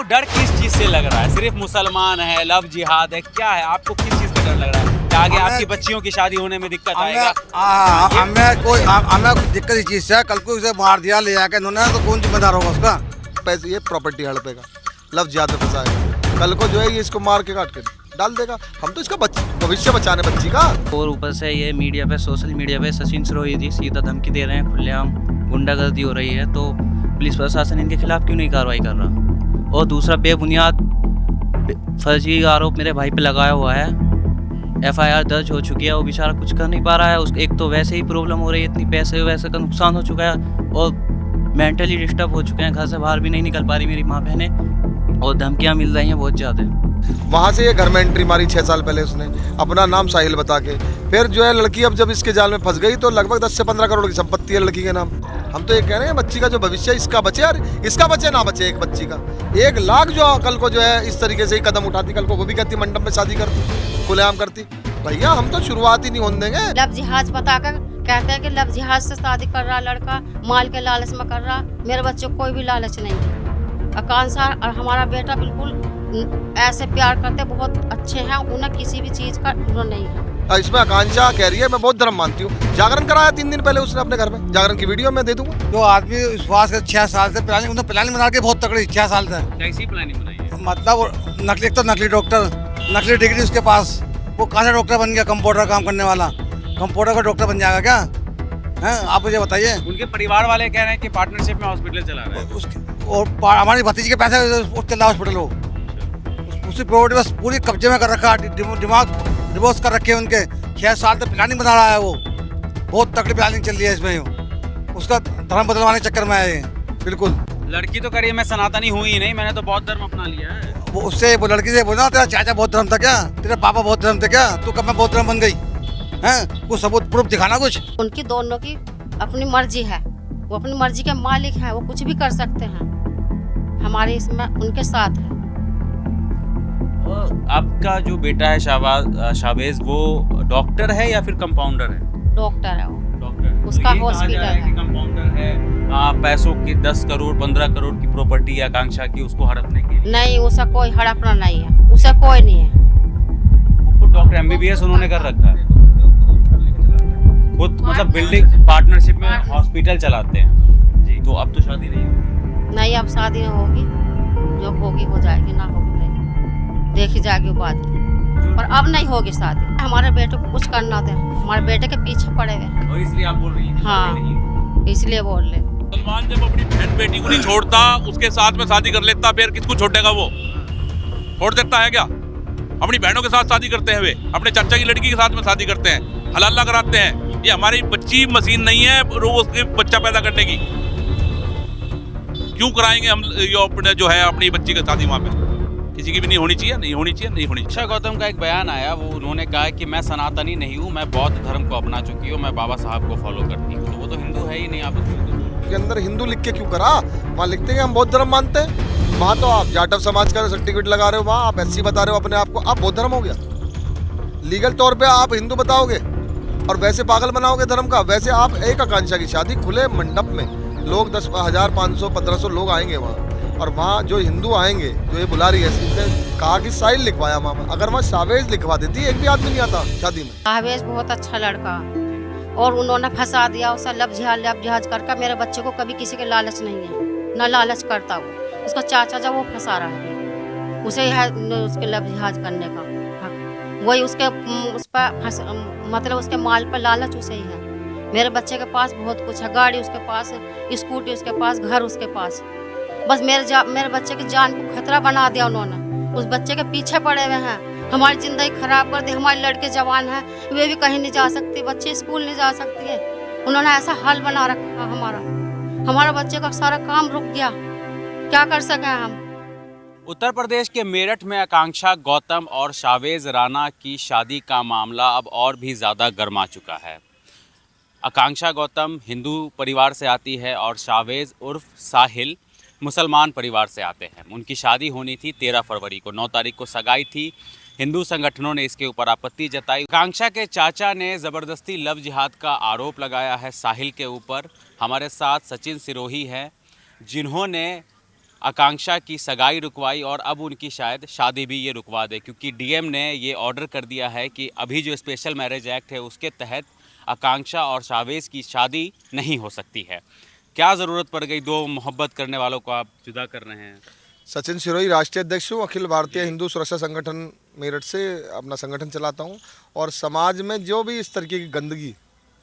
तो डर किस चीज से लग रहा है? सिर्फ मुसलमान है, लव जिहाद है, क्या है? आपको किस चीज का डर लग रहा है? क्या आगे आपकी बच्चियों की शादी होने में दिक्कत आएगा? हमें दिक्कत इस चीज से है, कल को उसे मार दिया ले जाके इन्होंने तो कौन जिम्मेदार होगा उसका? पैसे ये प्रॉपर्टी हड़पेगा, लव जिहाद में फंसाएगा, कल को जो है ये इसको मार के काट के डाल देगा। हम तो इसका भविष्य बचाने बच्ची का। और ऊपर से ये मीडिया पे, सोशल मीडिया पे सचिन सिरोही जी सीधा धमकी दे रहे हैं, खुलेआम गुंडागर्दी हो रही है, तो पुलिस प्रशासन इनके खिलाफ क्यों नहीं कार्रवाई कर रहा? और दूसरा बेबुनियाद फर्जी आरोप मेरे भाई पे लगाया हुआ है, FIR दर्ज हो चुकी है, वो बेचारा कुछ कर नहीं पा रहा है। उसको एक तो वैसे ही प्रॉब्लम हो रही है, इतनी पैसे वैसे का नुकसान हो चुका है और मेंटली डिस्टर्ब हो चुके हैं, घर से बाहर भी नहीं निकल पा रही मेरी माँ बहनें और धमकियाँ मिल रही हैं बहुत ज़्यादा। वहाँ से ये घर में एंट्री मारी 6 साल पहले उसने, अपना नाम साहिल बता के। फिर जो है लड़की अब जब इसके जाल में फंस गई तो लगभग 10 से 15 करोड़ की संपत्ति है लड़की के नाम। हम तो ये कह रहे हैं बच्ची का जो भविष्य इसका बचे, यार इसका बचे ना बचे, एक बच्ची का 1 लाख जो कल को जो है इस तरीके से ही कदम उठाती, कल को वो भी कहती मंडप में शादी करती, खुलेआम करती। भैया हम तो शुरुआत ही नहीं होने देंगे। लव जिहाज बताकर कहते हैं कि लव जिहाज से शादी कर रहा लड़का, माल के लालच में कर रहा। मेरे बच्चों को कोई भी लालच नहीं है। आकांक्षा और हमारा बेटा बिल्कुल ऐसे प्यार करते, बहुत अच्छे हैं, उन्हें किसी भी चीज का उन्होंने नहीं है। इसमें आकांक्षा कह रही है मैं बहुत धर्म मानती हूँ, जागरण कराया 3 दिन पहले उसने अपने घर में, जागरण की वीडियो मैं दे दूंगा। जो आदमी विश्वास के 6 साल से प्लानिंग बना के बहुत तकड़ी 6 साल से, कैसी प्लानिंग बनाई है? मतलब नकली, एक तो नकली डॉक्टर, नकली डिग्री उसके पास, वो कहाँ से डॉक्टर बन गया? कंप्यूटर काम करने वाला, कंप्यूटर का डॉक्टर बन जाएगा क्या? हैं आप मुझे बताइए। उनके परिवार वाले कह रहे हैं कि पार्टनरशिप में हॉस्पिटल चला रहा है और हमारी भतीजी के पैसे चल रहा हॉस्पिटल, वो उसी प्रॉपर्टी बस पूरी कब्जे में कर रखा है, दिमाग डिवोर्स कर रखे हैं उनके। 6 साल से प्लानिंग बना रहा है वो, बहुत तकड़ी प्लानिंग चल रही है इसमें, उसका धर्म बदलवाने के चक्कर में है ये। बिल्कुल लड़की तो करी मैं सनातनी हुई ही नहीं, मैंने तो बौद्ध धर्म अपना लिया है। वो लड़की से बोला तेरा चाचा बौद्ध धर्म था क्या, तेरे पापा बौद्ध धर्म थे क्या, तू कब में बौद्ध धर्म बन गई हैं? कुछ सबूत प्रूफ दिखाना कुछ। उनकी दोनों की अपनी मर्जी है, वो अपनी मर्जी के मालिक हैं, वो कुछ भी कर सकते हैं, हमारे इसमें उनके साथ है। आपका जो बेटा है शावेज, वो डॉक्टर है या फिर कंपाउंडर है? डॉक्टर है वो, डॉक्टर। उसका तो हॉस्पिटल है। कंपाउंडर है, पैसों की 10 करोड़ 15 करोड़ की प्रॉपर्टी है आकांक्षा की, उसको हड़पने की नहीं, उसका कोई हड़पना नहीं है, उसे कोई नहीं है। खुद डॉक्टर MBBS उन्होंने कर रखा है, खुद मतलब बिल्डिंग पार्टनरशिप में हॉस्पिटल चलाते हैं जी। तो अब तो शादी नहीं होगी? नहीं, अब शादी होगी, जो होगी हो जाएगी, ना होगी नहीं, देखी जाएगी बात की, पर अब नहीं होगी शादी। हमारे बेटे को कुछ करना दे, हमारे बेटे के पीछे पड़े हुए हैं। और इसलिए आप बोल रही हैं? हाँ, इसलिए बोल रहे। मुसलमान जब अपनी बहन बेटी को नहीं छोड़ता, उसके साथ में शादी कर लेता, फिर किसको छोड़ेगा? वो छोड़ सकता है क्या? अपनी बहनों के साथ शादी करते हैं, वे अपने चाचा की लड़की के साथ में शादी करते हैं, हलाला कराते हैं। ये हमारी बच्ची मशीन नहीं है रोज उसके बच्चा पैदा करने की, क्यों कराएंगे हम ये अपने जो है अपनी बच्ची की शादी वहाँ पे? किसी की भी नहीं होनी चाहिए, नहीं होनी चाहिए, नहीं होनी चाहिए। आकांक्षा गौतम का एक बयान आया, वो उन्होंने कहा कि मैं सनातनी नहीं हूँ, मैं बौद्ध धर्म को अपना चुकी हूँ, मैं बाबा साहब को फॉलो करती हूँ। तो वो तो हिंदू है ही नहीं, आप के अंदर हिंदू लिख के क्यों करा? वहाँ लिखते हैं हम बौद्ध धर्म मानते हैं, वहाँ तो आप जाटव समाज का सर्टिफिकेट लगा रहे हो, वहाँ आप SC बता रहे हो अपने आप को, आप बौद्ध धर्म हो गया। लीगल तौर पे आप हिंदू बताओगे और वैसे पागल बनाओगे धर्म का। वैसे आप एक आकांक्षा की शादी खुले मंडप में, लोग 10,000 500 1500 लोग आएंगे वहाँ, और वहाँ जो हिंदू आएंगे, जो ये बुला रही है, इसने कहा कि साहिल लिखवाया वहाँ। अगर वहाँ शावेज लिखवा देती, एक भी आदमी नहीं आता शादी में। शावेज बहुत अच्छा लड़का, और उन्होंने फंसा दिया उसे, लव जिहाज करके। मेरे बच्चे को कभी किसी के लालच नहीं है, ना लालच करता वो। उसका चाचा जब वो फंसा रहा है, उसे है उसके लव जिहाज करने का हक, वही उसके उस पर मतलब उसके माल पर लालच उसे ही है। मेरे बच्चे के पास बहुत कुछ है, गाड़ी उसके पास, स्कूटी उसके पास, घर उसके पास। बस मेरे बच्चे की जान को खतरा बना दिया उन्होंने, उस बच्चे के पीछे पड़े हुए हैं, हमारी जिंदगी खराब कर दी। हमारे लड़के जवान हैं, वे भी कहीं नहीं जा सकते, बच्चे स्कूल नहीं जा सकती है। उन्होंने ऐसा हाल बना रखा हमारा बच्चे का सारा काम रुक गया, क्या कर सके हम। उत्तर प्रदेश के मेरठ में आकांक्षा गौतम और शावेज राणा की शादी का मामला अब और भी ज़्यादा गर्मा चुका है। आकांक्षा गौतम हिंदू परिवार से आती है और शावेज उर्फ साहिल मुसलमान परिवार से आते हैं। उनकी शादी होनी थी 13 फरवरी को, 9 तारीख को सगाई थी। हिंदू संगठनों ने इसके ऊपर आपत्ति जताई। आकांक्षा के चाचा ने ज़बरदस्ती लव जिहाद का आरोप लगाया है साहिल के ऊपर। हमारे साथ सचिन सिरोही हैं, जिन्होंने आकांक्षा की सगाई रुकवाई और अब उनकी शायद शादी भी ये रुकवा दे, क्योंकि डीएम ने ये ऑर्डर कर दिया है कि अभी जो स्पेशल मैरिज एक्ट है उसके तहत आकांक्षा और शावेज की शादी नहीं हो सकती है। क्या ज़रूरत पड़ गई, दो मोहब्बत करने वालों को आप जुदा कर रहे हैं? सचिन सिरोही राष्ट्रीय अध्यक्ष हूँ, अखिल भारतीय हिंदू सुरक्षा संगठन मेरठ से अपना संगठन चलाता हूँ। और समाज में जो भी इस तरीके की गंदगी,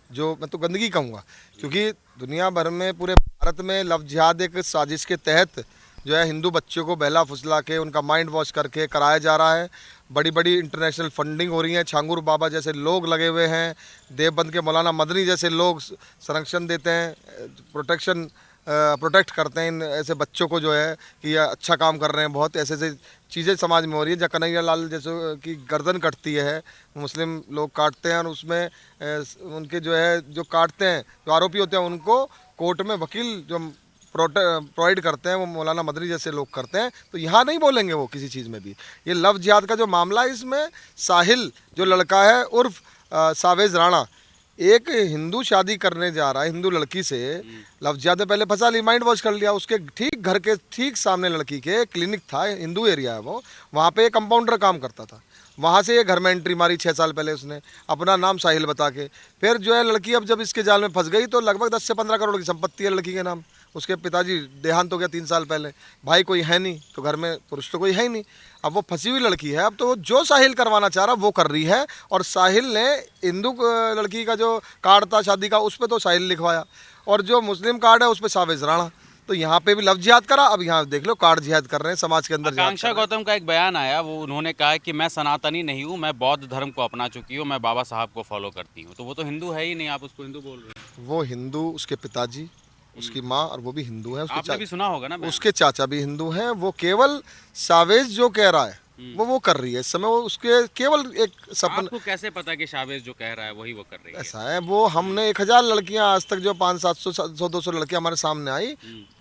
जो मैं तो गंदगी कहूँगा, क्योंकि दुनिया भर में पूरे भारत में लव जिहाद एक साजिश के तहत जो है हिंदू बच्चों को बहला फुसला के उनका माइंड वॉश करके कराया जा रहा है। बड़ी बड़ी इंटरनेशनल फंडिंग हो रही है, छांगुर बाबा जैसे लोग लगे हुए हैं, देवबंद के मौलाना मदनी जैसे लोग संरक्षण देते हैं, प्रोटेक्ट करते हैं इन ऐसे बच्चों को, जो है कि ये अच्छा काम कर रहे हैं। बहुत ऐसे ऐसे चीज़ें समाज में हो रही है। जहाँ कन्हैया लाल जैसे कि गर्दन कटती है, मुस्लिम लोग काटते हैं और उसमें उनके जो है जो काटते हैं, जो आरोपी होते हैं, उनको कोर्ट में वकील जो प्रोवाइड करते हैं वो मौलाना मदनी जैसे लोग करते हैं। तो यहाँ नहीं बोलेंगे वो किसी चीज़ में भी। ये लव जिहाद का जो मामला है, इसमें साहिल जो लड़का है उर्फ सावेज राणा, एक हिंदू शादी करने जा रहा है हिंदू लड़की से, लव जिहाद में पहले फंसा ली, माइंड वॉश कर लिया। उसके ठीक घर के ठीक सामने लड़की के क्लिनिक था, हिंदू एरिया है वो, वहाँ पे एक कंपाउंडर काम करता था। वहाँ से ये घर में एंट्री मारी 6 साल पहले उसने, अपना नाम साहिल बता के। फिर जो है लड़की अब जब इसके जाल में फंस गई तो लगभग 10 से 15 करोड़ की संपत्ति है लड़की के नाम। उसके पिताजी देहांत हो गया 3 साल पहले, भाई कोई है नहीं, तो घर में पुरुष तो कोई है ही नहीं। अब वो फंसी हुई लड़की है। अब तो जो साहिल करवाना चाह रहा वो कर रही है। और साहिल ने हिंदू लड़की का जो कार्ड था शादी का, उस पर तो साहिल लिखवाया, और जो मुस्लिम कार्ड है उस पर सावेज राणा। तो यहाँ पे भी लव जिहाद करा। अब यहाँ देख लो कार्ड जिहाद कर रहे हैं समाज के अंदर। आकांक्षा गौतम का एक बयान आया, वो उन्होंने कहा है कि मैं सनातनी नहीं हूँ, मैं बौद्ध धर्म को अपना चुकी हूँ, मैं बाबा साहब को फॉलो करती हूँ। तो वो तो हिंदू है ही नहीं, आप उसको हिंदू बोल रहे हैं। वो हिंदू, उसके पिताजी, उसकी माँ और वो भी हिंदू है। आपने भी सुना होगा ना, उसके चाचा भी हिंदू हैं। वो केवल सावेज जो कह रहा है वो कर रही है इस समय। वो उसके केवल एक सपना। आपको कैसे पता कि शावेज जो कह रहा है वही वो कर रही है? ऐसा है, वो हमने 1000 लड़कियां आज तक जो 500-700-200 लड़कियां हमारे सामने आई,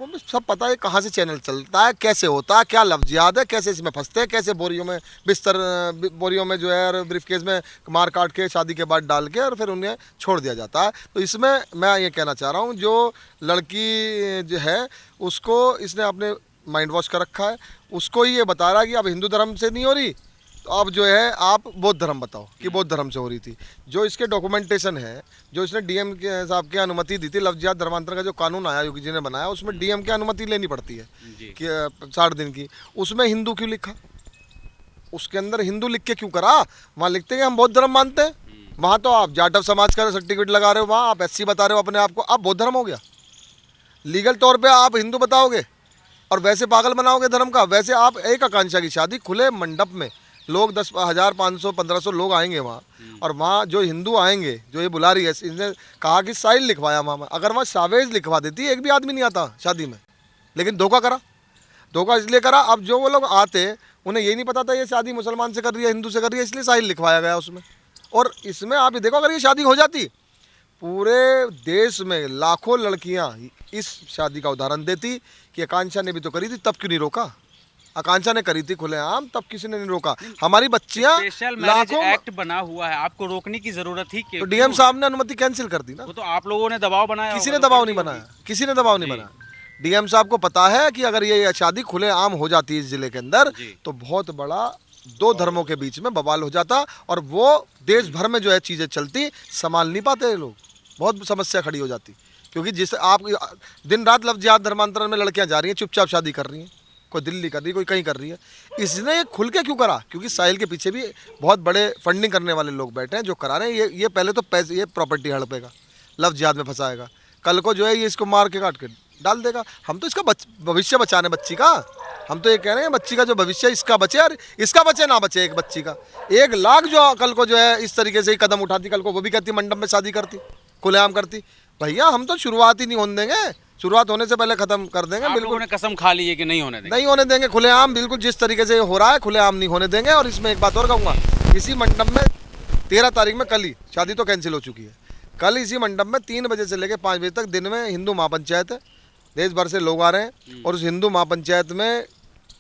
वो भी सब पता है कहाँ से चैनल चलता है, कैसे होता है, क्या लव जिहाद है, कैसे इसमें फंसते हैं, कैसे बोरियों में बोरियों में जो है ब्रीफकेस में मार काट के शादी के बाद डाल के और फिर उन्हें छोड़ दिया जाता है। तो इसमें मैं ये कहना चाह रहा हूँ, जो लड़की जो है उसको इसने अपने माइंड वॉश कर रखा है। उसको ही ये बता रहा है कि अब हिंदू धर्म से नहीं हो रही, तो अब जो है आप बौद्ध धर्म बताओ कि बौद्ध धर्म से हो रही थी। जो इसके डॉक्यूमेंटेशन है, जो इसने डीएम के साहब की अनुमति दी थी, लव जिहाद धर्मांतर का जो कानून आया योगी जी ने बनाया, उसमें डीएम की अनुमति लेनी पड़ती है कि 60 दिन की। उसमें हिंदू क्यों लिखा? उसके अंदर हिंदू लिख के क्यों करा? वहाँ लिखते हैं हम बौद्ध धर्म मानते हैं। वहाँ तो आप जाटव समाज का सर्टिफिकेट लगा रहे हो, वहाँ आप SC बता रहे हो अपने आप को, आप बौद्ध धर्म हो गया। लीगल तौर पर आप हिंदू बताओगे और वैसे पागल बनाओगे धर्म का। वैसे आप एक आकांक्षा की शादी खुले मंडप में, लोग 10,000, 500, 1500 लोग आएंगे वहाँ, और वहाँ जो हिंदू आएंगे, जो ये बुला रही है, इसने कहा कि साहिल लिखवाया वहाँ। अगर वहाँ सावेज लिखवा देती, एक भी आदमी नहीं आता शादी में, लेकिन धोखा करा। धोखा इसलिए करा, अब जो वो लोग आते उन्हें यही नहीं पता था ये शादी मुसलमान से कर रही है, हिंदू से कर रही है, इसलिए साहिल लिखवाया गया उसमें। और इसमें आप ये देखो, अगर ये शादी हो जाती, पूरे देश में लाखों लड़कियां इस शादी का उदाहरण देती कि आकांक्षा ने भी तो करी थी, तब क्यों नहीं रोका? आकांक्षा ने करी थी खुलेआम, तब किसी ने नहीं रोका। हमारी बच्चियां स्पेशल मैरिज एक्ट बना हुआ है, आपको रोकने की जरूरत थी कि? तो डीएम साहब ने अनुमति कैंसिल कर दी ना। वो तो आप लोगों ने दबाव बनाया। किसी ने दबाव नहीं बनाया, किसी ने दबाव नहीं बनाया। डीएम साहब को पता है कि अगर ये शादी खुलेआम हो जाती इस जिले के अंदर, तो बहुत बड़ा 2 धर्मों के बीच में बवाल हो जाता, और वो देश भर में जो है चीज़ें चलती, संभाल नहीं पाते लोग, बहुत समस्या खड़ी हो जाती। क्योंकि जिस आप दिन रात लव जिहाद धर्मांतरण में लड़कियां जा रही हैं, चुपचाप शादी कर रही हैं, कोई दिल्ली कर रही है, कोई कहीं कर रही है। इसने ये खुल के क्यों करा? क्योंकि साहिल के पीछे भी बहुत बड़े फंडिंग करने वाले लोग बैठे हैं जो करा रहे हैं। ये पहले तो पैसे, ये प्रॉपर्टी हड़पेगा, लव जिहाद में फंसाएगा, कल को जो है ये इसको मार के काट के डाल देगा। हम तो इसका भविष्य बचाने बच्ची का, हम तो ये कह रहे हैं बच्ची का जो भविष्य इसका बचे, और इसका बचे ना बचे, एक बच्ची का 1 लाख जो कल को जो है इस तरीके से ही कदम उठाती, कल को वो भी कहती मंडप में शादी करती, खुलेआम करती। भैया हम तो शुरुआत ही नहीं होने देंगे, शुरुआत होने से पहले खत्म कर देंगे। बिल्कुल ने कसम खा ली है कि नहीं होने देंगे, नहीं होने देंगे खुलेआम, बिल्कुल जिस तरीके से हो रहा है खुलेआम नहीं होने देंगे। और इसमें एक बात और कहूँगा, इसी मंडप में 13 तारीख में, कल ही शादी तो कैंसिल हो चुकी है, कल इसी मंडप में 3 बजे से लेकर 5 बजे तक दिन में हिंदू महापंचायत है, देश भर से लोग आ रहे हैं। और उस हिंदू महापंचायत में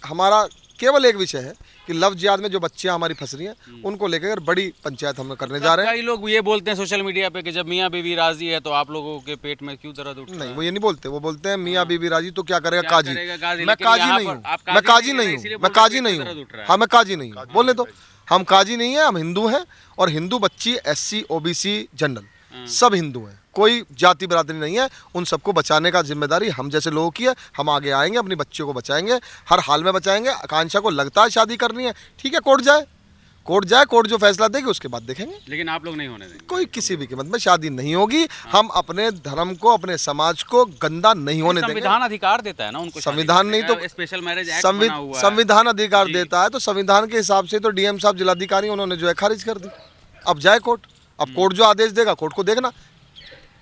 हमारा केवल एक विषय है कि लव जिहाद में जो बच्चियां हमारी फंस रही हैं उनको लेकर बड़ी पंचायत हम करने जा रहे हैं। कई लोग ये बोलते हैं सोशल मीडिया पे कि जब मियाँ बीवी राजी है तो आप लोगों के पेट में क्यों दर्द उठ रहा नहीं, है? वो ये नहीं बोलते, वो बोलते हैं मियाँ बीवी राजी तो क्या करेगा क्या काजी। करेगा काजी? मैं लेकिन काजी यहाँ नहीं पर हूँ, आप मैं काजी नहीं नहीं है, हूँ, इसीलिए मैं बोल रहे काजी हैं नहीं पेट दर्द हूँ। उठ रहा है। हाँ, मैं काजी नहीं हूँ, बोलने दो। हम काजी नहीं है, हम हिंदू हैं और हिंदू बच्ची SC OBC जनरल सब हिंदू हैं, कोई जाति बरादरी नहीं है। उन सबको बचाने का जिम्मेदारी हम जैसे लोगों की है। हम आगे आएंगे, अपनी बच्चियों को बचाएंगे, हर हाल में बचाएंगे। आकांक्षा को लगता है शादी करनी है, ठीक है, कोर्ट जाए, कोर्ट जो फैसला देगी उसके बाद देखेंगे। लेकिन आप लोग नहीं होने देंगे। कोई किसी भी कीमत में शादी नहीं होगी। हम अपने धर्म को, अपने समाज को गंदा नहीं होने देंगे। संविधान अधिकार देता है ना उनको शादी संविधान करने नहीं का, तो स्पेशल मैरिज एक्ट बना हुआ है। संविधान अधिकार जी। देता है तो संविधान के हिसाब से तो DM साहब जिलाधिकारी उन्होंने जो है खारिज कर दी। अब जाए कोर्ट, अब कोर्ट जो आदेश देगा कोर्ट को देखना,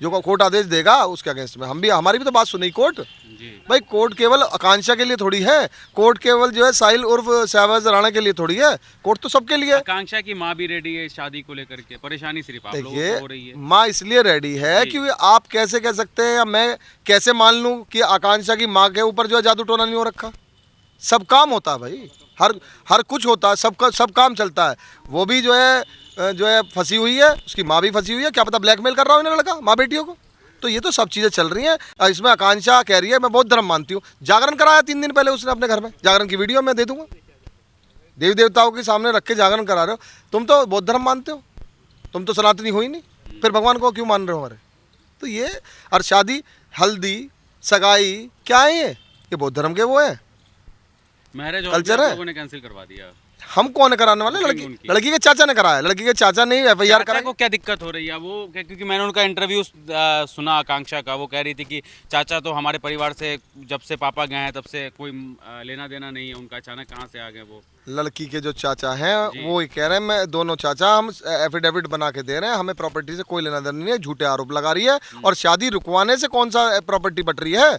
जो कोर्ट आदेश देगा उसके अगेंस्ट में हमारी भी तो बात सुनी कोर्ट। जी। भाई कोर्ट केवल आकांक्षा के लिए थोड़ी है, कोर्ट केवल जो है साहिल उर्फ शहबाज राणा के लिए थोड़ी है, कोर्ट तो सबके लिए है। आकांक्षा की माँ भी रेडी है इस शादी को लेकर के, परेशानी सिर्फ आप लोगों को हो रही देखिए, है। माँ इसलिए रेडी है जी। कि आप कैसे कह सकते हैं या मैं कैसे मान लूं कि आकांक्षा की माँ के ऊपर जो है जादू टोना नहीं हो रखा। सब काम होता है भाई, हर कुछ होता है, सब काम चलता है। वो भी जो है फंसी हुई है, उसकी माँ भी फंसी हुई है, क्या पता ब्लैकमेल कर रहा हो इन्हें लड़का माँ बेटियों को। तो ये तो सब चीज़ें चल रही हैं। इसमें आकांक्षा कह रही है मैं बहुत धर्म मानती हूँ, जागरण कराया 3 दिन पहले उसने अपने घर में, जागरण की वीडियो मैं दे दूंगा, देवी देवताओं के सामने रख के जागरण करा रहे हो। तुम तो बौद्ध धर्म मानते हो, तुम तो सनातनी हो ही नहीं, फिर भगवान को क्यों मान रहे हो हमारे। तो ये और शादी, हल्दी, सगाई क्या है ये बौद्ध धर्म के वो है, मैरिज कल्चर है। लोगों ने कैंसिल करवा दिया। हम कौन है कराने वाले, उनकी। लड़की के चाचा ने कराया, लड़की के चाचा ने FIR चाचा कराई। को क्या दिक्कत हो रही है वो क्योंकि मैंने उनका इंटरव्यू सुना आकांक्षा का, वो कह रही थी कि चाचा तो हमारे परिवार से जब से पापा गए हैं तब से कोई लेना देना नहीं है उनका, अचानक कहाँ से आ गए वो। लड़की के जो चाचा हैं वो ये कह रहे हैं, मैं दोनों चाचा हम एफिडेविट बना के दे रहे हैं, हमें प्रॉपर्टी से कोई लेना देना नहीं है, झूठे आरोप लगा रही है। और शादी रुकवाने से कौन सा प्रॉपर्टी बट रही है,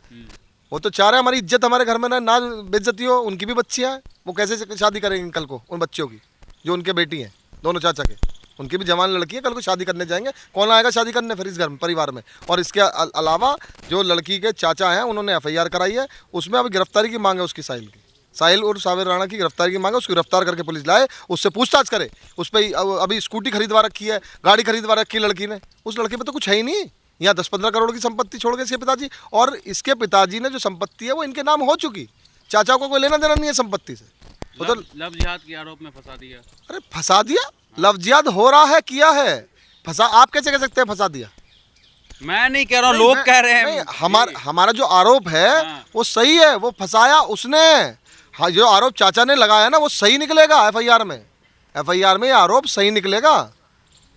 वो तो चाह रहे हैं हमारी इज्जत हमारे घर में ना बेइज्जती हो। उनकी भी बच्चियां हैं, वो कैसे शादी करेंगे कल को, उन बच्चों की जो उनके बेटी हैं, दोनों चाचा के, उनकी भी जवान लड़की है, कल को शादी करने जाएंगे, कौन आएगा शादी करने फिर इस घर में, परिवार में। और इसके अलावा जो लड़की के चाचा हैं उन्होंने FIR कराई है, उसमें अभी गिरफ्तारी की मांग है उसकी, साहिल और साबिर राणा की गिरफ्तारी की मांग है। उसको गिरफ्तार करके पुलिस लाए, उससे पूछताछ करे। उस पर अभी स्कूटी खरीदवा रखी है, गाड़ी खरीदवा रखी है लड़की ने, उस लड़के पे तो कुछ है ही नहीं। यहाँ 10-15 करोड़ की संपत्ति छोड़ के इसके पिताजी, और इसके पिताजी ने जो संपत्ति है वो इनके नाम हो चुकी, चाचा को कोई लेना देना नहीं है संपत्ति से। वो तो लव जिहाद के आरोप में फंसा दिया। अरे फंसा दिया, लव जिहाद हो रहा है, किया है, फंसा आप कैसे कह सकते हैं फंसा दिया। मैं नहीं कह रहा हूँ, लोग कह रहे हैं। नहीं, हमारा जो आरोप है वो सही है, वो फंसाया उसने। हाँ, जो आरोप चाचा ने लगाया ना वो सही निकलेगा, FIR में ये आरोप सही निकलेगा।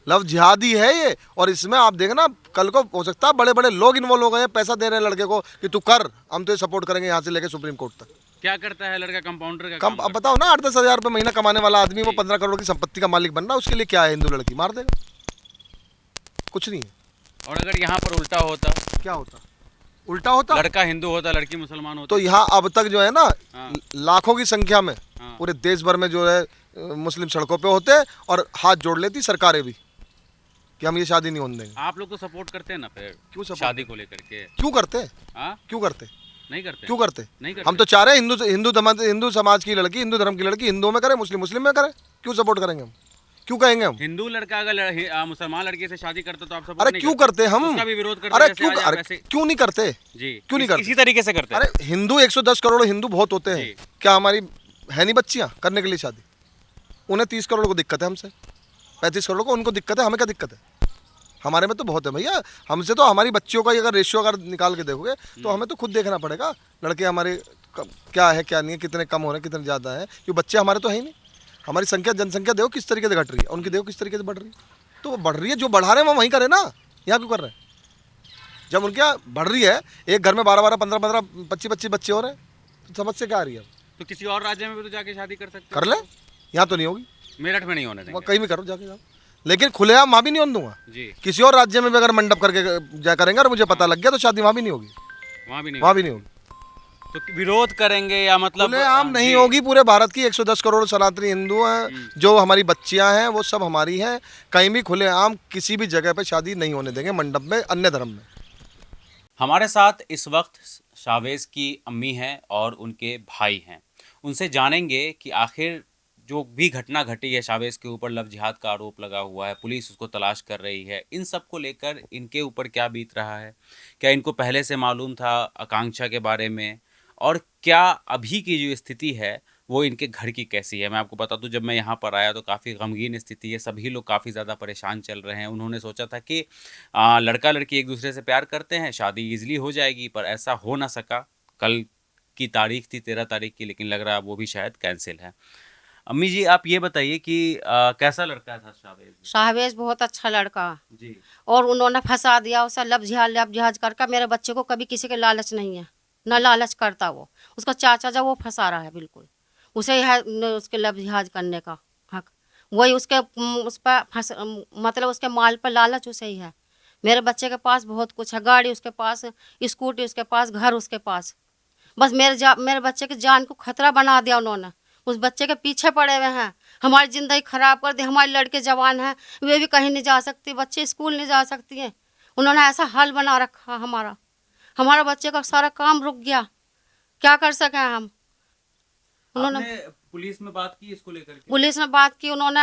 लव जिहादी है ये, और इसमें आप देखना कल को हो सकता है बड़े बड़े लोग इन्वॉल्व हो गए हैं, पैसा दे रहे हैं लड़के को कि तू कर, हम तो सपोर्ट करेंगे यहाँ से लेके सुप्रीम कोर्ट तक। क्या करता है लड़का, कंपाउंडर का कम अब बताओ ना, 8-10 हज़ार रुपये महीना कमाने वाला आदमी वो 15 करोड़ की संपत्ति का मालिक बन रहा है, उसके लिए क्या है, हिंदू लड़की मार देगा, कुछ नहीं है। और अगर यहाँ पर उल्टा होता, क्या होता, उल्टा होता, लड़का हिंदू होता लड़की मुसलमान होती, तो यहाँ अब तक जो है ना हाँ। लाखों की संख्या में हाँ। पूरे देश भर में जो है मुस्लिम सड़कों पे होते और हाथ जोड़ लेती सरकारें भी कि हम ये शादी नहीं होने देंगे। आप लोग तो सपोर्ट करते हैं ना फिर क्यों support शादी को लेकर के? क्यों करते, हाँ, क्यों करते, नहीं करते, क्यों करते? नहीं करते। हम तो चाह रहे हैं हिंदू समाज की लड़की, हिंदू धर्म की लड़की हिंदुओं में करे, मुस्लिम में करे, क्यों सपोर्ट करेंगे हम, क्यों कहेंगे हम? हिंदू लड़का अगर मुसलमान लड़की से शादी करता तो आप सपोर्ट अरे नहीं क्यों करते? करते हम, उसका भी विरोध करते अरे जैसे क्यों, आज आप अरे ऐसे- क्यों नहीं करते जी, क्यों नहीं करते? इसी तरीके से करते हैं। अरे हिंदू 110 करोड़ हिंदू बहुत होते हैं, जी। क्या हमारी है नहीं बच्चियां करने के लिए शादी? उन्हें 30 करोड़ को दिक्कत है, हमसे 35 करोड़ को उनको दिक्कत है, हमें क्या दिक्कत है? हमारे में तो बहुत है भैया, हमसे तो हमारी बच्चियों का अगर रेशियो अगर निकाल के देखोगे तो हमें तो खुद देखना पड़ेगा लड़के हमारे क्या है क्या नहीं है, कितने कम हो रहे हैं कितने ज़्यादा है, क्योंकि बच्चे हमारे तो है ही नहीं। हमारी संख्या, जनसंख्या देखो किस तरीके से घट रही है, उनकी देखो किस तरीके से बढ़ रही है। तो वो बढ़ रही है, जो बढ़ा रहे हैं वो वहीं करें ना, यहाँ क्यों कर रहे हैं? जब उनके यहाँ बढ़ रही है, एक घर में 12-12, 15-15, 25-25 बच्चे हो रहे हैं, तो समझ से क्या आ रही है? तो किसी और राज्य में भी तो जाके शादी कर सकते कर ले, यहाँ तो नहीं होगी, मेरठ में नहीं होने देंगे। कहीं भी करो जाके जाओ, लेकिन खुलेआम वहाँ भी नहीं होने दूंगा। जी, किसी और राज्य में भी अगर मंडप करके जा करेंगे और मुझे पता लग गया तो शादी वहाँ भी नहीं होगी, वहाँ भी नहीं वहाँ भी नहीं होगी, तो विरोध करेंगे या मतलब खुलेआम नहीं जी, होगी। पूरे भारत की 110 करोड़ सनातनी हिंदू हैं, जो हमारी बच्चियां हैं वो सब हमारी हैं, कहीं भी खुलेआम किसी भी जगह पे शादी नहीं होने देंगे, मंडप में, अन्य धर्म में। हमारे साथ इस वक्त शाहवेज की अम्मी हैं और उनके भाई हैं। उनसे जानेंगे कि आखिर जो भी घटना घटी है शावेज़ के ऊपर, लव जिहाद का आरोप लगा हुआ है, पुलिस उसको तलाश कर रही है, इन सब को लेकर इनके ऊपर क्या बीत रहा है? क्या इनको पहले से मालूम था आकांक्षा के बारे में? और क्या अभी की जो स्थिति है वो इनके घर की कैसी है? मैं आपको बता दूं, जब मैं यहाँ पर आया तो काफ़ी गमगीन स्थिति है, सभी लोग काफ़ी ज़्यादा परेशान चल रहे हैं। उन्होंने सोचा था कि लड़का लड़की एक दूसरे से प्यार करते हैं, शादी ईजिली हो जाएगी, पर ऐसा हो ना सका। कल की तारीख थी 13 तारीख की, लेकिन लग रहा है वो भी शायद कैंसिल है। अम्मी जी, आप ये बताइए कि कैसा लड़का था शावेज? शाहवेज बहुत अच्छा लड़का, जी। और उन्होंने फंसा दिया उसे लव जिहाज करके। मेरे बच्चे को कभी किसी के लालच नहीं है, ना लालच करता वो। उसका चाचा जो वो फंसा रहा है, बिल्कुल उसे ही है उसके लव जिहाज करने का हक। वही उसके उस पर मतलब उसके माल पर लालच उसे ही है। मेरे बच्चे के पास बहुत कुछ है, गाड़ी उसके पास, स्कूटी उसके पास, घर उसके पास। बस मेरे बच्चे की जान को खतरा बना दिया उन्होंने। उस बच्चे के पीछे पड़े हुए हैं, हमारी ज़िंदगी ख़राब कर दी। हमारे लड़के जवान हैं, वे भी कहीं नहीं जा सकती, बच्चे स्कूल नहीं जा सकती हैं। उन्होंने ऐसा हाल बना रखा हमारा बच्चे का सारा काम रुक गया। क्या कर सकें हम? उन्होंने आपने पुलिस में बात की इसको लेकर के? पुलिस ने बात की, उन्होंने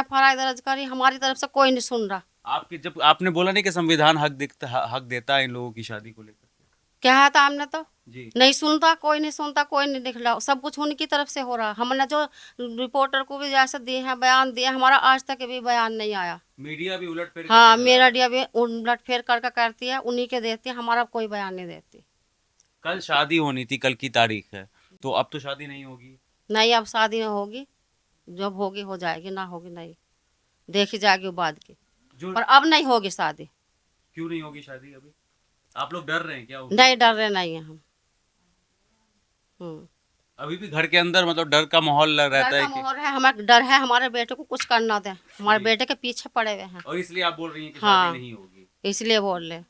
FIR दर्ज करी, हमारी तरफ से कोई नहीं सुन रहा। आपके जब आपने बोला नहीं कि संविधान हक देता है इन लोगों की शादी को लेकर? कहा था हमने तो, जी। नहीं सुनता, कोई नहीं सुनता, कोई नहीं निकला। सब कुछ उनकी तरफ से हो रहा। हमने जो रिपोर्टर को भी जैसे दिए हैं, बयान दिए, हमारा आज तक भी बयान नहीं आया। मीडिया भी उलटफेर हाँ, करके मेरा चला डिया भी उलट फेर करके करती है, उन्हीं के देती है, हमारा कोई बयान नहीं देती। कल शादी होनी थी, कल की तारीख है, तो अब तो शादी नहीं होगी। नहीं, अब शादी नहीं होगी, जब होगी हो जाएगी, ना होगी नहीं, देखी जाएगी वो बाद की। जो पर अब नहीं होगी शादी। क्यों नहीं होगी शादी अभी? आप लोग डर रहे हैं क्या? नहीं, डर रहे नहीं है हम। अभी भी घर के अंदर मतलब डर का माहौल रहता डर है का कि? माहौल है, हमें डर है हमारे बेटे को कुछ करना दे, हमारे बेटे के पीछे पड़े हुए हैं, और इसलिए आप बोल रही हैं कि हाँ। शादी नहीं होगी? इसलिए बोल रहे।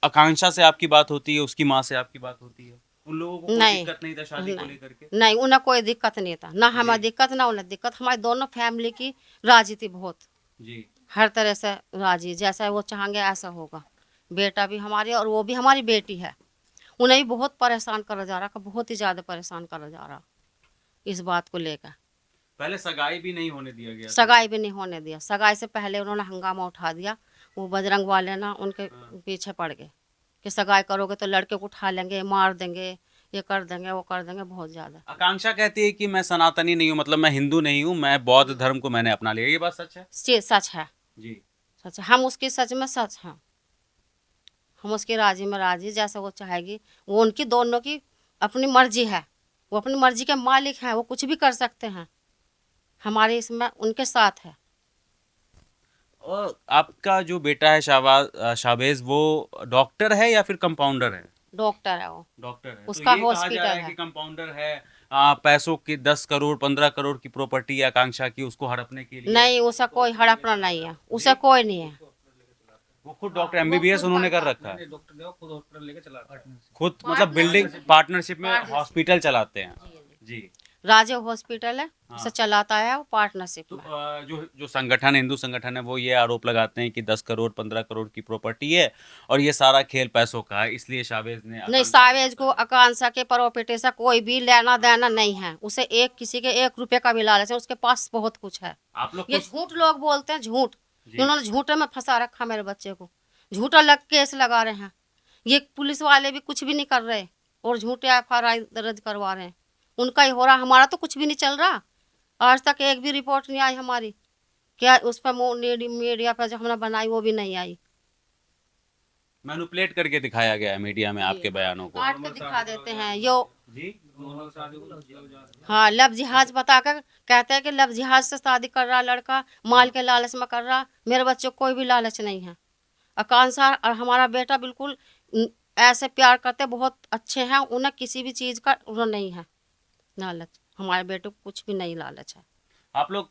आकांक्षा से आपकी बात होती है, उसकी माँ से आपकी बात होती है? उन लोगों को कोई नहीं, दिक्कत नहीं था शादी को नहीं, लेकर के? नहीं, उन्हें कोई दिक्कत नहीं था, ना हमें दिक्कत ना उन्हें दिक्कत। हमारी दोनों फैमिली की राजी थी बहुत, जी। हर तरह से राजी, जैसा वो चाहेंगे ऐसा होगा। बेटा भी हमारी और वो भी हमारी बेटी है। उन्हें भी बहुत परेशान करा जा रहा, बहुत ही ज़्यादा परेशान करा जा रहा इस बात को लेकर। पहले सगाई भी नहीं होने दिया गया था? सगाई भी नहीं होने दिया, सगाई से पहले उन्होंने हंगामा उठा दिया। वो बजरंग वाले ना उनके पीछे पड़ गए कि सगाई करोगे तो लड़के को उठा लेंगे, मार देंगे, ये कर देंगे, वो कर देंगे, बहुत ज़्यादा। आकांक्षा कहती है कि मैं सनातनी नहीं हूँ, मतलब मैं हिंदू नहीं हूँ, मैं बौद्ध धर्म को मैंने अपना लिया। ये बात सच है? सच है, जी। सच है। हम उसकी सच में सच हैं, हम उसकी राजी में राजी, जैसे वो चाहेगी। वो उनकी दोनों की अपनी मर्जी है, वो अपनी मर्जी के मालिक हैं, वो कुछ भी कर सकते हैं। हमारे इसमें उनके साथ है। और आपका जो बेटा है शावेज, वो डॉक्टर है या फिर कंपाउंडर है? डॉक्टर है वो, डॉक्टर है। उसका तो ये कहा जा हॉस्पिटल रहा है है। कि कंपाउंडर है, पैसों की 10 करोड़ 15 करोड़ की प्रॉपर्टी है आकांक्षा की, उसको हड़पने के लिए। नहीं, उसे कोई हड़पना नहीं है, उसे कोई नहीं है। वो खुद डॉक्टर MBBS उन्होंने कर रखा है, खुद मतलब बिल्डिंग पार्टनरशिप में हॉस्पिटल चलाते हैं। जी। राजे हॉस्पिटल है, उसे चलाता है वो पार्टनरशिप तो में। जो संगठन है, हिंदू संगठन है, वो ये आरोप लगाते हैं कि 10 करोड़ 15 करोड़ की प्रॉपर्टी है और ये सारा खेल पैसों का है, इसलिए शावेज ने नहीं, सावेज को आकांक्षा के प्रॉपर्टी से कोई भी लेना देना नहीं है। उसे किसी के 1 रुपए का भी लालच है, उसके पास बहुत कुछ है। आप लोग ये कुछ झूठ लोग बोलते हैं, झूठ। जी। इन्होंने झूठे में फंसा रखा मेरे बच्चे को, झूठा केस लगा रहे हैं। ये पुलिस वाले भी कुछ भी नहीं कर रहे और झूठे FIR दर्ज करवा रहे हैं। उनका ही हो रहा, हमारा तो कुछ भी नहीं चल रहा। आज तक एक भी रिपोर्ट नहीं आई हमारी, क्या उस पर मीडिया पर जो हमने बनाई वो भी नहीं आई। मैनिपुलेट करके दिखाया गया है मीडिया में आपके बयानों को। काट के दिखा देते हैं यो। जी। हाँ, लव जिहाज बताकर कहते हैं कि लव जिहाज से शादी कर रहा लड़का, माल के लालच में कर रहा। मेरे बच्चों को कोई भी लालच नहीं है। आकांक्षा और हमारा बेटा बिल्कुल ऐसे प्यार करते, बहुत अच्छे हैं, उन्हें किसी भी चीज़ का उन्हें नहीं है लालच। हमारे बेटे को कुछ भी नहीं लालच है। आप लोग,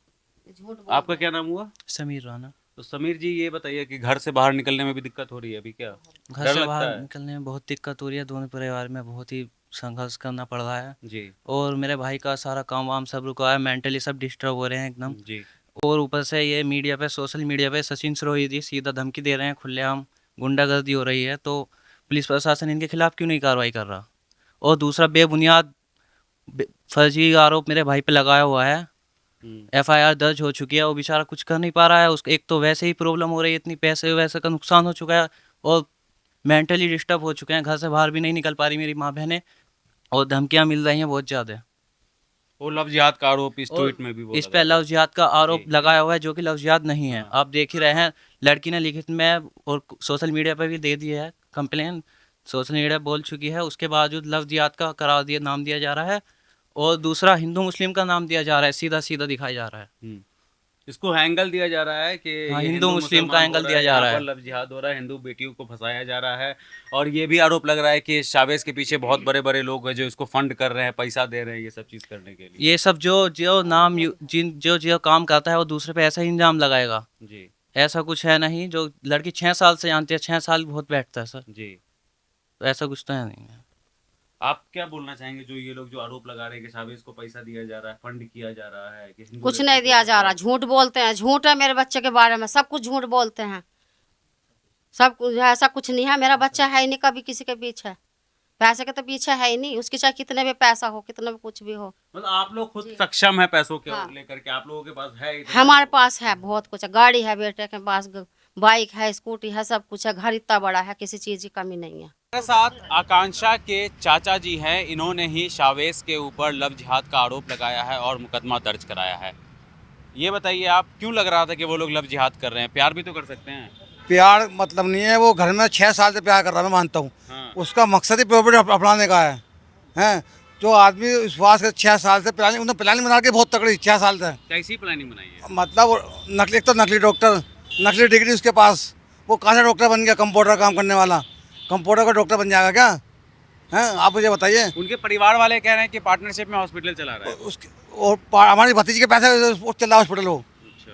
झूठ आपका क्या नाम हुआ? समीर राणा। तो समीर जी, ये बताइए कि घर से बाहर निकलने में भी दिक्कत हो रही है अभी क्या? घर डर से लगता बाहर है? निकलने में बहुत दिक्कत हो रही है, दोनों परिवार में बहुत ही संघर्ष करना पड़ रहा है। जी। और मेरे भाई का सारा काम वाम सब रुका है, मेंटली सब डिस्टर्ब हो रहे हैं एकदम। जी। और ऊपर से ये मीडिया पे, सोशल मीडिया पे सचिन सरोही जी सीधा धमकी दे रहे हैं, खुलेआम गुंडागर्दी हो रही है। तो पुलिस प्रशासन इनके खिलाफ क्यों नहीं कार्रवाई कर रहा? और दूसरा, बेबुनियाद फर्जी आरोप मेरे भाई पे लगाया हुआ है। FIR दर्ज हो चुकी है। वो बेचारा कुछ कर नहीं पा रहा है। उसको एक तो वैसे ही प्रॉब्लम हो रही है, इतनी पैसे वैसे का नुकसान हो चुका है और मेंटली डिस्टर्ब हो चुके हैं। घर से बाहर भी नहीं निकल पा रही मेरी माँ बहनें और धमकियाँ मिल रही हैं बहुत ज़्यादा। वो लव जिहाद का आरोप इस ट्वीट में भी बोला इस पे लव जिहाद का आरोप जी। लगाया हुआ है जो कि लव जिहाद नहीं है। आप देख ही रहे हैं, लड़की ने लिखित में और सोशल मीडिया पे भी दे दी है कंप्लेन। सोशल मीडिया बोल चुकी है, उसके बावजूद लव जिहाद का करार दिया, नाम दिया जा रहा है और दूसरा हिंदू मुस्लिम का नाम दिया जा रहा है, सीधा सीधा दिखाया जा रहा है। इसको एंगल दिया जा रहा है कि हाँ, ये हिंदू मुस्लिम का मुसलमान एंगल हो दिया जा रहा यहाँ है। पर लव जिहाद हो रहा है, हिंदू बेटियों को फंसाया जा रहा है। और ये भी आरोप लग रहा है कि शावेज के पीछे बहुत बड़े बड़े लोग हैं जो इसको फंड कर रहे हैं, पैसा दे रहे हैं ये सब चीज़ करने के लिए। ये सब जो जो नाम जो काम करता है वो दूसरे पे ऐसा ही इल्जाम लगाएगा। जी ऐसा कुछ है नहीं। जो लड़की 6 साल से जानती है, 6 साल बहुत बैठता है सर, जी। तो ऐसा कुछ तो है नहीं है। आप क्या बोलना चाहेंगे जो ये लोग जो आरोप लगा रहे हैं कि शावेज को पैसा दिया जा रहा है, फंड किया जा रहा है कि हिंदू कुछ लड़की नहीं को दिया जा फंसाया रहा, झूठ बोलते हैं, झूठ है मेरे बच्चे के बारे में, सब कुछ झूठ बोलते हैं। सब कुछ ऐसा कुछ नहीं है, मेरा बच्चा है ही नहीं कभी किसी के पीछे, पैसे के तो पीछे है ही नहीं उसकी, चाहे कितने भी पैसा हो, कितना भी कुछ भी हो। मतलब आप लोग खुद सक्षम है पैसों के हाँ। लेकर के, आप लोगों के पास है इतना? हमारे पास है बहुत कुछ है, गाड़ी है बेटे के पास, बाइक है, स्कूटी है, सब कुछ है, घर इतना बड़ा है, किसी चीज़ की कमी नहीं है। हमारे साथ आकांक्षा के चाचा जी हैं। इन्होंने ही शावेज के ऊपर लव जिहाद का आरोप लगाया है और मुकदमा दर्ज कराया है। ये बताइए आप क्यों लग रहा था कि वो लोग लव जिहाद कर रहे हैं? प्यार भी तो कर सकते हैं। प्यार मतलब नहीं है, वो घर में 6 साल से प्यार कर रहा है, मैं मानता हूँ। हाँ। उसका मकसद ही प्रॉपर्टी अपनाने का है। हैं जो आदमी विश्वास कर 6 साल से प्लानिंग, उन्होंने प्लानिंग बना के बहुत तकड़ी 6 साल से, कैसी प्लानिंग बनाई है? मतलब नकली, एक तो नकली डॉक्टर, नकली डिग्री उसके पास, वो कहाँ से डॉक्टर बन गया? कंप्यूटर काम करने वाला, कंप्यूटर का डॉक्टर बन जाएगा क्या? हैं आप मुझे बताइए। उनके परिवार वाले कह रहे हैं कि पार्टनरशिप में हॉस्पिटल चला रहा है। उसके और हमारी भतीजी के पैसे चल रहा है हॉस्पिटल, वो अच्छा।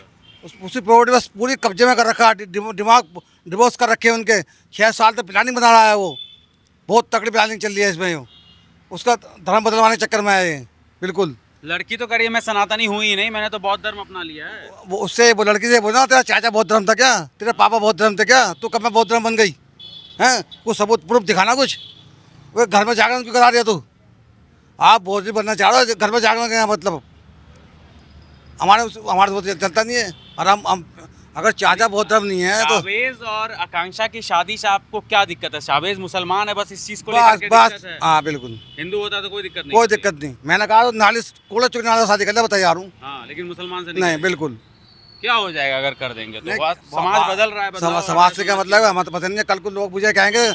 उसकी प्रॉपर्टी बस पूरी कब्जे में कर रखा है, दिमाग डिवोर्स कर रखे हैं उनके। 6 साल तक प्लानिंग बना रहा है वो, बहुत तकड़ी प्लानिंग चल रही है इसमें। उसका धर्म बदलवाने के चक्कर में है ये, बिल्कुल। लड़की तो कह रही है मैं सनातनी हुई ही नहीं, मैंने तो बौद्ध धर्म अपना लिया है। वो उससे, वो लड़की से बोला तेरा चाचा बौद्ध धर्म था क्या, तेरे पापा बौद्ध धर्म थे क्या, तू कब में बौद्ध धर्म बन गई? हैं कुछ सबूत प्रूफ दिखाना कुछ। वो घर में जागरण क्यों करा रही है तू? आप बौद्ध बनना चाह रहे हो, घर में जागरण का मतलब हमारे तो चलता नहीं है। और हम अगर चाचा बौद्ध धर्म नहीं है तो शावेज और आकांक्षा की शादी से आपको क्या दिक्कत है? शावेज मुसलमान है, बस इस चीज को लेकर बस के बस दिक्कत है। हाँ बिल्कुल, हिंदू होता तो कोई दिक्कत नहीं कोई होती। दिक्कत नहीं। मैंने कहा नालिस कोड़ा चुके नाला शादी कर ले, बताइए यार हूँ। हाँ, लेकिन मुसलमान से नहीं करेंगे। बिल्कुल क्या हो जाएगा अगर कर देंगे तो? नहीं, समाज बदल रहा है, बदलाव आ रहा समाज है, से क्या मतलब है? हमें तो पता नहीं है। कल को लोग मुझे कहेंगे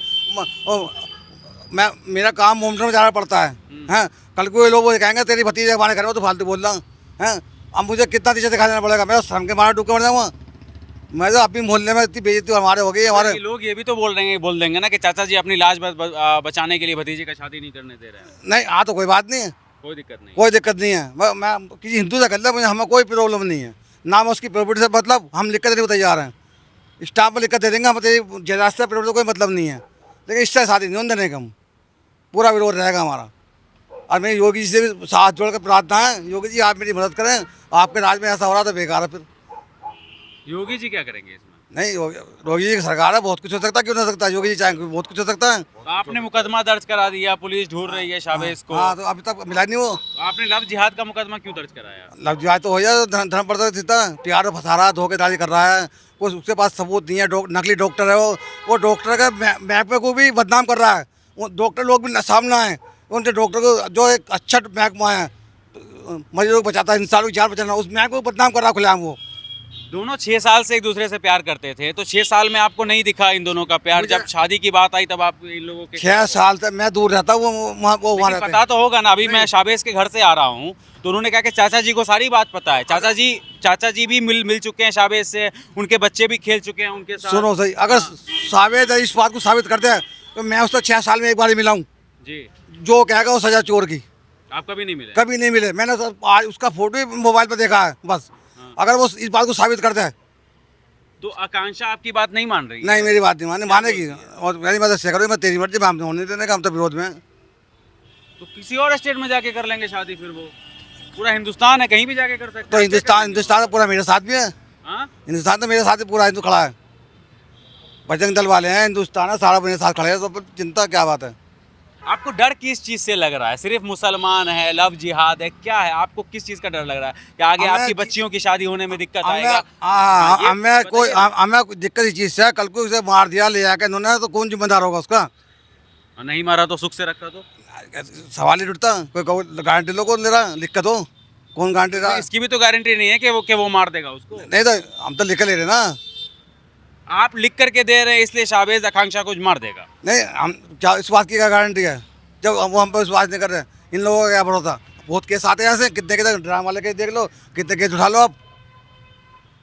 मैं, मेरा काम मोमडन में जाना पड़ता है, हैं कल को ये लोग वो कहेंगे तेरी भतीजे हमारे घर में तो फालतू बोल रहा हूँ, हैं अब मुझे कितना नीचे दिखा देना पड़ेगा? मैं शर्म के मारे डूब के मर जाऊँगा। मैं तो अभी मोहल्ले में इतनी बेइज्जती हमारे हो गई हमारे। लोग ये भी तो बोल देंगे ना कि चाचा जी अपनी लाज बचाने के लिए भतीजे का शादी नहीं करने दे रहे हैं। नहीं हाँ तो कोई बात नहीं है, कोई दिक्कत नहीं। कोई दिक्कत नहीं है। मैं किसी हिंदू से कर ले, मुझे हमें कोई प्रॉब्लम नहीं है। ना मैं उसकी प्रॉपर्टी से मतलब हम लिख कर देने को तैयार हैं, स्टाम्प में लिख कर दे देंगे, हम तेरी जायदाद से प्रॉपर्टी कोई मतलब नहीं है, लेकिन इससे शादी नहीं होने देने का, हम पूरा विरोध रहेगा हमारा। और मेरी योगी जी से भी साथ जोड़ कर प्रार्थना है, योगी जी आप मेरी मदद करें, आपके राज में ऐसा हो रहा तो बेकार है। फिर योगी जी क्या करेंगे इसमें? नहीं योगी जी की सरकार है, बहुत कुछ हो सकता है, क्यों नहीं हो सकता? योगी जी चाहे बहुत कुछ हो सकता है। आपने मुकदमा दर्ज करा दिया, पुलिस ढूंढ रही है शावेज को। हाँ तो अभी तक मिला नहीं वो। आपने लव जिहाद का मुकदमा क्यों दर्ज कराया? लव जिहाद तो हो जाए, धर्म पड़ता है, प्यार में फंसा रहा है, धोखेधारी कर रहा है, कुछ उसके पास सबूत नहीं है। नकली डॉक्टर है वो डॉक्टर का मैप को भी बदनाम कर रहा है। वो डॉक्टर लोग भी सामने आए, उनके डॉक्टर को जो एक अच्छा महकमा है, मरीजों को बचाता है, इंसानों की जान बचाना, उस महक को बदनाम कर रहा है खुलेआम। वो दोनों 6 साल से एक दूसरे से प्यार करते थे, तो 6 साल में आपको नहीं दिखा इन दोनों का प्यार? जब शादी की बात आई तब आप इन लोगों के 6 साल से मैं दूर रहता हूँ, वो वहाँ रहते हैं। पता तो होगा ना। अभी मैं शावेज के घर से आ रहा हूँ तो उन्होंने कहा कि चाचा जी को सारी बात पता है। चाचा जी भी मिल चुके हैं शावेज से, उनके बच्चे भी खेल चुके हैं उनके साथ। सुनो सही, अगर सावेद इस बात को साबित करते हैं तो मैं उसको 6 साल में एक बार ही मिला हूँ। जी, जो कहेगा वो सजा चोर की। आप कभी नहीं मिले? कभी नहीं मिले। मैंने आज उसका फोटो ही मोबाइल पर देखा है बस। अगर वो इस बात को साबित करते हैं तो आकांक्षा आपकी बात नहीं मान रही? नहीं, मेरी बात नहीं मानेगी, और मेरी मदद से करो, मैं तेरी मर्जी में, हम होने देने का, हम तो विरोध में। तो किसी और स्टेट में जाके कर लेंगे शादी फिर? वो पूरा हिंदुस्तान है, कहीं भी जाके कर सकते तो हैं। हिंदुस्तान तो पूरा मेरे साथ भी है। हाँ? हिंदुस्तान तो मेरे साथ ही पूरा हिंदू खड़ा है, बजरंग दल वाले हैं, हिंदुस्तान है सारा मेरे साथ खड़े हैं, तो चिंता क्या बात है? आपको डर किस चीज़ से लग रहा है? सिर्फ मुसलमान है, लव जिहाद है, क्या है? आपको किस चीज़ का डर लग रहा है कि आगे हमें आपकी कि- बच्चियों की शादी होने में दिक्कत हमें आएगा? ये हमें कोई बताइए। हमें कोई दिक्कत इस चीज़ से है, कल को उसे मार दिया ले जाकर इन्होंने तो कौन जिम्मेदार होगा उसका? नहीं मारा तो सुख से रखा तो? सवाल ही उठता, कोई गारंटी लो कौन ले रहा लिख कर दो, कौन गारंटी रहा? इसकी भी तो गारंटी नहीं है कि वो मार देगा उसको। नहीं तो हम तो लिख के ले रहे ना। आप लिख करके दे रहे हैं इसलिए शाहवेज आकांक्षा को मार देगा। नहीं हम क्या इस बात की क्या गारंटी है जब वो हम पे विश्वास नहीं कर रहे? इन लोगों का क्या भरोसा? बहुत केस आते हैं ऐसे, कितने कितने ड्रामा वाले केस देख लो, कितने केस उठा लो आप।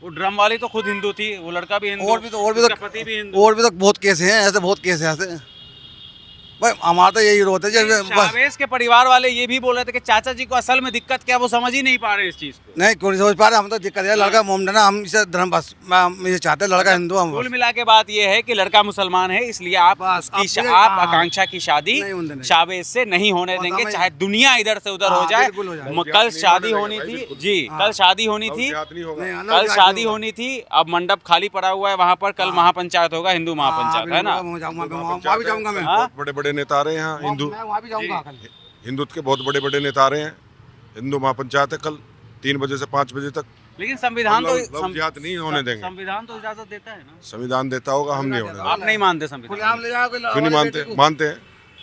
वो ड्रम वाली तो खुद हिंदू थी, वो लड़का भी हिंदू, और भी तो उसका पति भी हिंदू। और भी तो बहुत केस हैं ऐसे, बहुत केस हैं ऐसे। भाई हमारा तो यही रोते है बस। शाहवेज के परिवार वाले ये भी बोल रहे थे कि चाचा जी को असल में दिक्कत क्या है, वो समझ ही नहीं पा रहे इस चीज को। नहीं क्यों नहीं समझ पा रहे? हम तो दिक्कत है लड़का मोमडन है, हम इसे धर्म बस हम ये चाहते हैं लड़का हिंदू हम कुल मिला के बात ये है कि लड़का मुसलमान है, इसलिए आप बस, आप आकांक्षा की शादी नहीं होने देंगे। शाहवेज से नहीं होने बस देंगे, हमें- चाहे दुनिया इधर से उधर हो हाँ, जाए। बिल्कुल हो जाए। कल शादी होनी थी जी, कल शादी होनी थी, कल शादी होनी थी, अब मंडप खाली पड़ा हुआ है वहाँ पर, कल महापंचायत होगा, हिंदू महापंचायत है ना। वहाँ भी जाऊँगा मैं, हाँ? बड़े बड़े नेता आ रहे हैं यहाँ हिंदू मैं वहाँ भी जाऊँगा कल। हिंदुत्व के बहुत बड़े बड़े नेता आ रहे हैं। हिंदू महापंचायत है कल 3 बजे से 5 बजे तक। लेकिन संविधान तो लव जिहाद नहीं होने देंगे। संविधान तो इजाजत देता है ना। संविधान देता होगा, हम नहीं होने देंगे। आप नहीं मानते संविधान? खुलेआम ले जाओ कोई क्यों नहीं हमारी मानते? बेटी को। मानते हैं।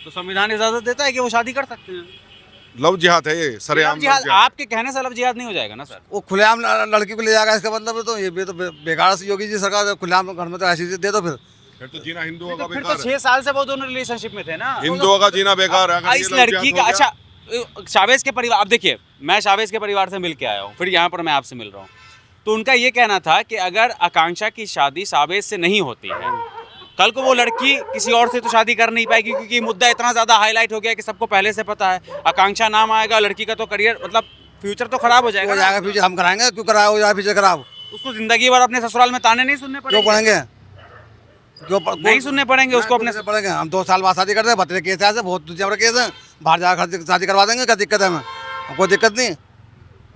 तो संविधान इजाजत देता है कि वो शादी कर सकते हैं। लव जिहाद है ये, सरेआम लव जिहाद, लव जिहाद। आपके कहने से लव जिहाद नहीं हो जाएगा ना सर? वो खुलेआम लड़की को ले जाएगा, इसका मतलब तो ये भी तो बेकार से योगी जी सरकार खुलेआम घर में तो ऐसी चीज दे दो फिर तो जीना हिंदुओं का फिर तो बेकार है। 6 साल से वो दोनों रिलेशनशिप में थे ना। हिंदुओं का जीना बेकार है। अगर ये इस लव लड़की जिहाद का हो गया- अच्छा, शाहवेज के परिवार, अब देखिए मैं शाहवेज के परिवार से मिल के आया हूँ, फिर यहाँ पर मैं आपसे मिल रहा हूँ, तो उनका ये कहना था कि अगर आकांक्षा की शादी शाहवेज से नहीं होती है, कल को वो लड़की किसी और से तो शादी कर नहीं पाएगी, क्योंकि मुद्दा इतना ज़्यादा हाईलाइट हो गया कि सबको पहले से पता है। आकांक्षा नाम आएगा, लड़की का तो करियर मतलब फ्यूचर तो खराब हो जाएगा हो ना। जाएगा फ्यूचर, हम कराएंगे क्यों कराया हो जाए फ्यूचर खराब? उसको जिंदगी भर अपने ससुराल में ताने नहीं सुनने क्यों पड़ेंगे? पढ़ेंगे? नहीं सुनने पड़ेंगे उसको अपने से पढ़ेंगे। हम 2 साल बाद शादी करते हैं, भतरे केस है ऐसे, बहुत दूसरे बड़े केस है, बाहर जाकर शादी करवा देंगे, क्या दिक्कत है हमें? कोई दिक्कत नहीं।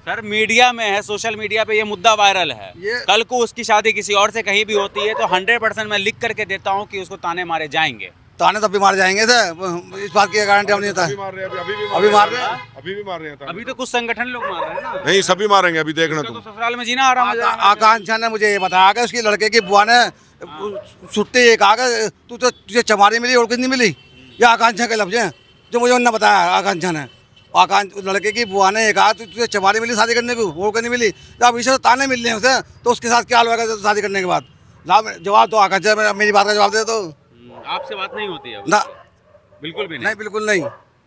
सर मीडिया में है, सोशल मीडिया पे ये मुद्दा वायरल है। ये- कल को उसकी शादी किसी और से कहीं भी होती है तो 100% मैं लिख करके देता हूँ कि उसको ताने मारे जाएंगे। ताने तब भी मार जाएंगे सर, इस बात की गारंटी हम नहीं अभी होता। मार रहे हैं, अभी भी अभी मार रहे हैं। अभी भी मार रहे हैं ताने। अभी तो कुछ संगठन लोग मार रहे हैं ना। नहीं, सभी मारेंगे अभी, देखना तो तुम। ससुराल में जीना आराम हो जाएगा। आकांक्षा ने मुझे ये बताया कि उसकी लड़के की बुआ ने छुट्टी ये कहा कि तू तो तुझे चमारी मिली और कुछ नहीं मिली, या आकांक्षा के लफ्ज हैं जो मुझे उन्होंने बताया आकांक्षा ने। लड़के की बुआ ने ये कहा तुझे चमारी मिली शादी करने को, और नहीं मिली, जब इसे ताने मिल रहे हैं उसे, तो उसके साथ क्या होगा शादी करने के बाद? जवाब तो आकांक्षा मेरी बात का जवाब दे दो आपसे बात नहीं होती है ना। बिल्कुल भी नहीं नहीं। बिल्कुल नहीं।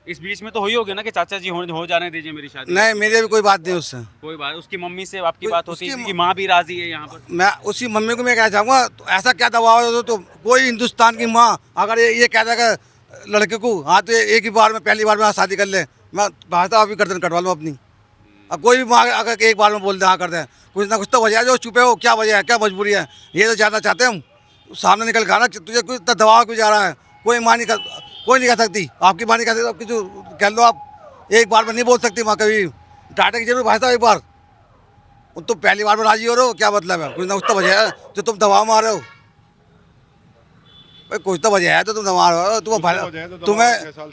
इस बीच में तो हुई होगी ना कि चाचा जी हो जाने दीजिए मेरी शादी। नहीं मेरी भी कोई बात नहीं उससे। कोई बात, उसकी मम्मी से आपकी कोई- बात होती है उसकी कि माँ भी राजी है यहाँ पर? मैं उसी मम्मी को मैं कहना चाहूँगा, तो ऐसा क्या दबाव है तो कोई हिंदुस्तान की माँ अगर ये कह देगा लड़के को हाँ तो एक ही बार में पहली बार में हाँ शादी कर ले, मैं भाषा अभी गर्दन कटवा लूँ अपनी। अब कोई भी माँ अगर एक बार में बोल दे हाँ कर दे, कुछ ना कुछ तो वजह है, जो छुपे हो क्या वजह है, क्या मजबूरी है, ये तो जानना चाहते हैं हम। सामने निकल के आना, तुझे कुछ इतना दबाव क्यों जा रहा है? कोई नहीं कह सकती, आपकी माँ नहीं कह सकती, जो कह लो आप एक बार में नहीं बोल सकती माँ कभी, डांटे की जरूर भाषा एक बार। तुम पहली बार में राजी हो रहे हो, क्या मतलब है? कुछ ना कुछ तो वजह है जो तुम दबाव मार रहे हो। भाई कुछ तो वजह है तो तुम दबा रहे हो,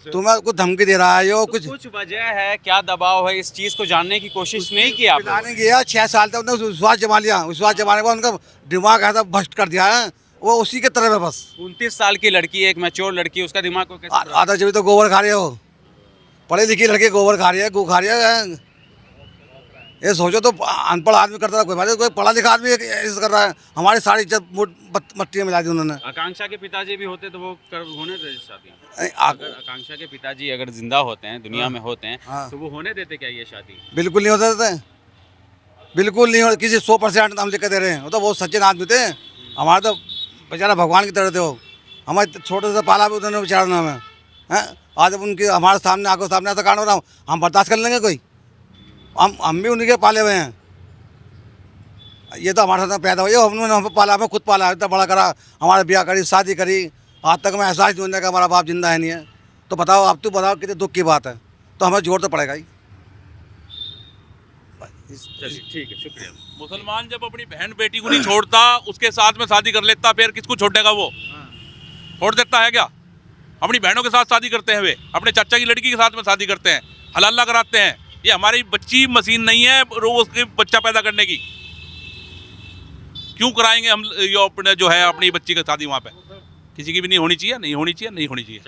तुम्हें कुछ धमकी दे रहा है यो कुछ। कुछ वजह है, क्या दबाव है, इस चीज को जानने की कोशिश नहीं की आप लोगों ने? पिलाने गया 6 साल तक उन्होंने विश्वास जमा लिया, विश्वास जमाने के बाद उनका दिमाग ऐसा भ्रष्ट कर दिया है, वो उसी के तरफ है बस। 29 साल की लड़की, एक मैच्योर लड़की, उसका दिमाग को कैसे? आधा जब तो गोबर खा रहे हो, पढ़ी लिखी लड़की गोबर खा रही है, गू खा रही है। ये सोचो तो अनपढ़ आदमी करता था, कोई बात नहीं, कोई पढ़ा लिखा आदमी ऐसा कर रहा है। हमारी सारी इज्जत मट्टी में मिला दी उन्होंने। आकांक्षा के पिताजी भी होते तो वो होने देते शादी? नहीं, अगर आकांक्षा के पिताजी अगर जिंदा होते हैं, दुनिया में होते हैं, हाँ। तो वो होने देते क्या ये शादी? बिल्कुल नहीं होता था, बिल्कुल नहीं हो, किसी 100% हम लिख के दे रहे हैं। वो तो बहुत सच्चे आदमी थे, हमारे तो बेचारा भगवान की तरह थे वो। हमारे छोटे से पाला भी उन्होंने बेचारा नाम है हैं। आज जब उनके हमारे सामने आंखों सामने ऐसा कांड हो रहा, हम बर्दाश्त कर लेंगे कोई? हम भी उन्हीं के पाले हुए हैं। ये तो हमारे साथ पैदा हुई है, उन्होंने हमें पाला, हमें खुद पाला, इतना बड़ा करा, हमारे ब्याह करी, शादी करी, आज तक हमें एहसास नहीं होने का हमारा बाप जिंदा है नहीं है। तो बताओ, आप तो बताओ कितने दुख की बात है, तो हमें जोर तो पड़ेगा ही। चलिए ठीक है, शुक्रिया। मुसलमान जब अपनी बहन बेटी को नहीं छोड़ता, उसके साथ में शादी कर लेता, फिर किसको छोड़ेगा वो? छोड़ देता है क्या? अपनी बहनों के साथ शादी करते हैं वे, अपने चाचा की लड़की के साथ में शादी करते हैं, हलाला कराते हैं। ये हमारी बच्ची मशीन नहीं है रोज के बच्चा पैदा करने की। क्यों कराएंगे हम ये अपने जो है अपनी बच्ची की शादी वहाँ पे? किसी की भी नहीं होनी चाहिए, नहीं होनी चाहिए, नहीं होनी चाहिए।